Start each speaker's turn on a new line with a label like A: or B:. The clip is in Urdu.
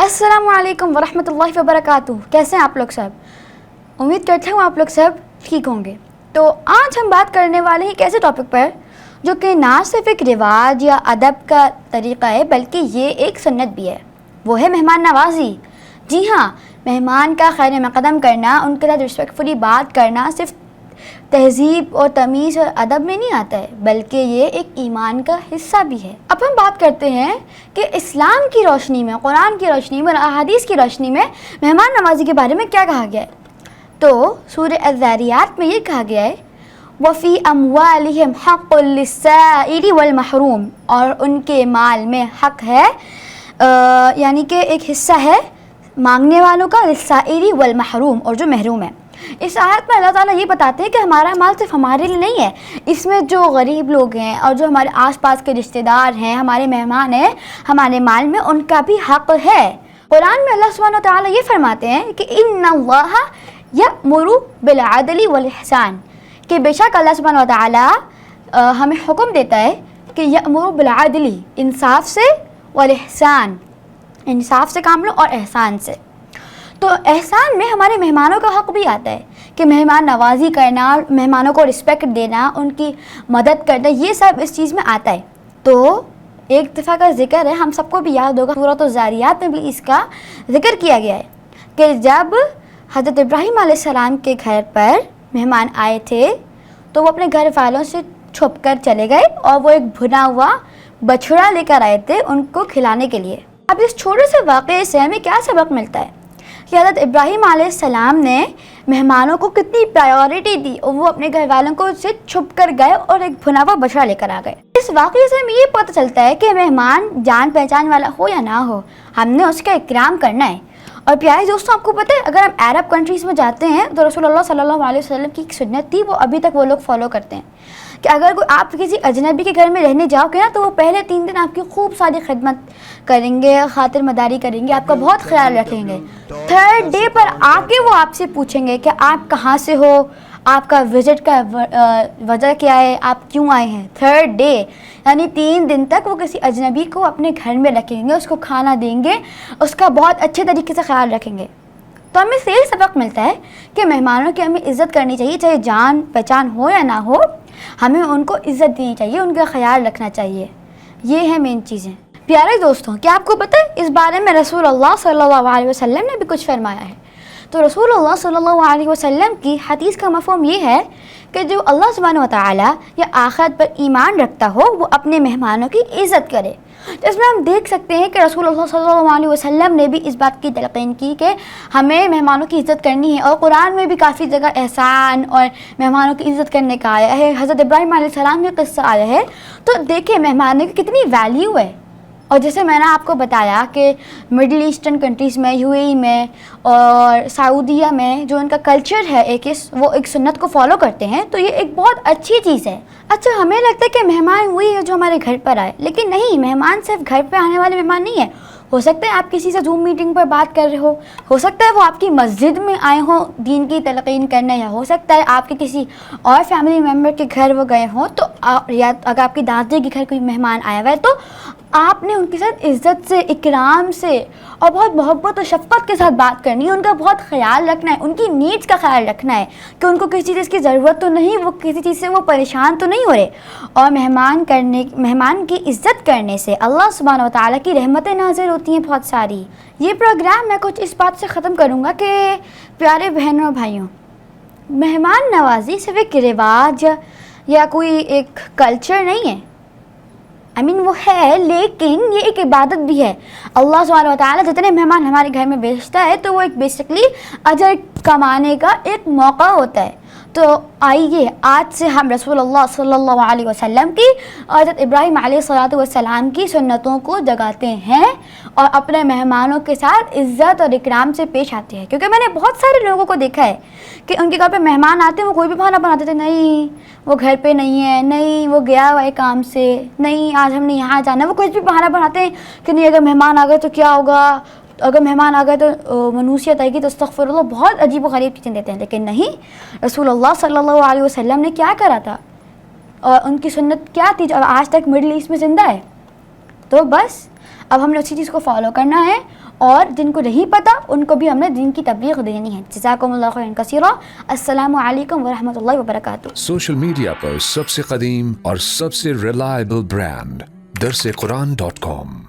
A: السلام علیکم ورحمۃ اللہ وبرکاتہ. کیسے ہیں آپ لوگ سب؟ امید کرتا ہوں آپ لوگ سب ٹھیک ہوں گے. تو آج ہم بات کرنے والے ہیں ایک ایسے ٹاپک پر جو کہ نہ صرف ایک رواج یا ادب کا طریقہ ہے بلکہ یہ ایک سنت بھی ہے. وہ ہے مہمان نوازی. جی ہاں، مہمان کا خیر مقدم کرنا، ان کے ساتھ رسپیکٹفلی بات کرنا صرف تہذیب اور تمیز اور ادب میں نہیں آتا ہے بلکہ یہ ایک ایمان کا حصہ بھی ہے. اب ہم بات کرتے ہیں کہ اسلام کی روشنی میں، قرآن کی روشنی میں اور احادیث کی روشنی میں مہمان نوازی کے بارے میں کیا کہا گیا ہے. تو سورہ الذاریات میں یہ کہا گیا ہے وَفِي أَمْوَالِهِمْ حَقٌّ لِلسَّائِلِ وَالْمَحْرُومِ، اور ان کے مال میں حق ہے، یعنی کہ ایک حصہ ہے مانگنے والوں کا، للسائل والمحروم، اور جو محروم ہے. اس آیت میں اللہ تعالیٰ یہ بتاتے ہیں کہ ہمارا مال صرف ہمارے لیے نہیں ہے، اس میں جو غریب لوگ ہیں اور جو ہمارے آس پاس کے رشتہ دار ہیں، ہمارے مہمان ہیں، ہمارے مال میں ان کا بھی حق ہے. قرآن میں اللہ سبحانہ وتعالیٰ یہ فرماتے ہیں کہ ان اللہ یأمر بالعدل والاحسان، کہ بے شک اللہ سبحانہ وتعالیٰ ہمیں حکم دیتا ہے کہ یأمر بالعدل، انصاف سے، والاحسان، انصاف سے کام لو اور احسان سے. تو احسان میں ہمارے مہمانوں کا حق بھی آتا ہے کہ مہمان نوازی کرنا، مہمانوں کو رسپیکٹ دینا، ان کی مدد کرنا، یہ سب اس چیز میں آتا ہے. تو ایک دفعہ کا ذکر ہے، ہم سب کو بھی یاد ہوگا، سورۃ الذاریات میں بھی اس کا ذکر کیا گیا ہے کہ جب حضرت ابراہیم علیہ السلام کے گھر پر مہمان آئے تھے تو وہ اپنے گھر والوں سے چھپ کر چلے گئے اور وہ ایک بھنا ہوا بچھڑا لے کر آئے تھے ان کو کھلانے کے لیے. اب اس چھوٹے سے واقعے سے ہمیں کیا سبق ملتا ہے کہ حضرت ابراہیم علیہ السلام نے مہمانوں کو کتنی پرائیورٹی دی، اور وہ اپنے گھر والوں کو سے چھپ کر گئے اور ایک بھنا ہوا بچھڑا لے کر آ گئے. اس واقعے سے ہمیں یہ پتہ چلتا ہے کہ مہمان جان پہچان والا ہو یا نہ ہو، ہم نے اس کا اکرام کرنا ہے. اور پیارے دوستوں، آپ کو پتہ ہے اگر ہم عرب کنٹریز میں جاتے ہیں تو رسول اللہ صلی اللہ علیہ وسلم کی ایک سنت تھی، وہ ابھی تک وہ لوگ فالو کرتے ہیں کہ اگر کوئی آپ کسی اجنبی کے گھر میں رہنے جاؤ گے نا تو وہ پہلے 3 دن آپ کی خوب ساری خدمت کریں گے، خاطر مداری کریں گے، آپ کا بہت خیال رکھیں گے. 3rd ڈے پر آ کے وہ آپ سے پوچھیں گے کہ آپ کہاں سے ہو، آپ کا وزٹ کا وجہ کیا ہے، آپ کیوں آئے ہیں. 3rd ڈے یعنی 3 دن تک وہ کسی اجنبی کو اپنے گھر میں رکھیں گے، اس کو کھانا دیں گے، اس کا بہت اچھے طریقے سے خیال رکھیں گے. تو ہمیں سے یہ سبق ملتا ہے کہ مہمانوں کی ہمیں عزت کرنی چاہیے، چاہے جان پہچان ہو یا نہ ہو، ہمیں ان کو عزت دینی چاہیے، ان کا خیال رکھنا چاہیے. یہ ہیں مین چیزیں. پیارے دوستوں، کیا آپ کو پتہ ہے اس بارے میں رسول اللہ صلی اللہ علیہ وسلم نے بھی کچھ فرمایا ہے. تو رسول اللہ صلی اللہ علیہ وسلم کی حدیث کا مفہوم یہ ہے کہ جو اللہ سبحانہ وتعالی یا آخرت پر ایمان رکھتا ہو وہ اپنے مہمانوں کی عزت کرے. تو اس میں ہم دیکھ سکتے ہیں کہ رسول اللہ صلی اللہ علیہ وسلم نے بھی اس بات کی تلقین کی کہ ہمیں مہمانوں کی عزت کرنی ہے، اور قرآن میں بھی کافی جگہ احسان اور مہمانوں کی عزت کرنے کا آیا ہے. حضرت ابراہیم علیہ السلام کا قصہ آیا ہے. تو دیکھیں مہمانوں کی کتنی ویلیو ہے. اور جیسے میں نے آپ کو بتایا کہ مڈل ایسٹرن کنٹریز میں، UAE میں اور سعودیہ میں جو ان کا کلچر ہے وہ ایک سنت کو فالو کرتے ہیں، تو یہ ایک بہت اچھی چیز ہے. اچھا، ہمیں لگتا ہے کہ مہمان وہی ہے جو ہمارے گھر پر آئے، لیکن نہیں، مہمان صرف گھر پہ آنے والے مہمان نہیں ہیں. ہو سکتا ہے آپ کسی سے زوم میٹنگ پر بات کر رہے ہو سکتا ہے وہ آپ کی مسجد میں آئے ہوں دین کی تلقین کرنے، یا ہو سکتا ہے آپ کے کسی اور فیملی ممبر کے گھر وہ گئے ہوں. تو یا اگر آپ کی دادی کے گھر کوئی مہمان آیا ہوا ہے تو آپ نے ان کے ساتھ عزت سے، اکرام سے اور بہت محبت اور شفقت کے ساتھ بات کرنی ہے، ان کا بہت خیال رکھنا ہے، ان کی نیڈس کا خیال رکھنا ہے کہ ان کو کسی چیز کی ضرورت تو نہیں، وہ کسی چیز سے وہ پریشان تو نہیں ہو رہے. اور مہمان کی عزت کرنے سے اللہ سبحانہ وتعالیٰ کی رحمتیں نازل ہوتی ہیں بہت ساری. یہ پروگرام میں کچھ اس بات سے ختم کروں گا کہ پیارے بہنوں اور بھائیوں، مہمان نوازی صرف ایک رواج یا کوئی ایک کلچر نہیں ہے. وہ ہے، لیکن یہ ایک عبادت بھی ہے. اللہ سبحانہ وتعالیٰ جتنے مہمان ہمارے گھر میں بھیجتا ہے تو وہ ایک بیسکلی اجر کمانے کا ایک موقع ہوتا ہے. تو آئیے آج سے ہم رسول اللہ صلی اللہ علیہ وسلم کی، حضرت ابراہیم علیہ السلام کی سنتوں کو جگاتے ہیں اور اپنے مہمانوں کے ساتھ عزت اور اکرام سے پیش آتے ہیں. کیونکہ میں نے بہت سارے لوگوں کو دیکھا ہے کہ ان کے گھر پہ مہمان آتے ہیں، وہ کوئی بھی بہانہ بناتے تھے، نہیں وہ گھر پہ نہیں ہے، نہیں وہ گیا ہوا ہے کام سے، نہیں آج ہم نے یہاں جانا ہے. وہ کچھ بھی بہانہ بناتے ہیں کہ نہیں اگر مہمان آ گئے تو کیا ہوگا، اگر مہمان آ گئے تو منوسیت آئے گی، تو استغفر اللہ، بہت عجیب و غریب چیزیں دیتے ہیں. لیکن نہیں، رسول اللہ صلی اللہ علیہ وسلم نے کیا کرا تھا اور ان کی سنت کیا تھی جو آج تک مڈل ایسٹ میں زندہ ہے. تو بس اب ہم نے اسی چیز کو فالو کرنا ہے اور جن کو نہیں پتہ ان کو بھی ہم نے دین کی تبلیغ دینی ہے. جزاکم اللہ خیرا کثیرا. السلام علیکم ورحمۃ اللہ وبرکاتہ.
B: سوشل میڈیا پر سب سے قدیم اور سب سے ریلائبل برانڈ درسقرآن.com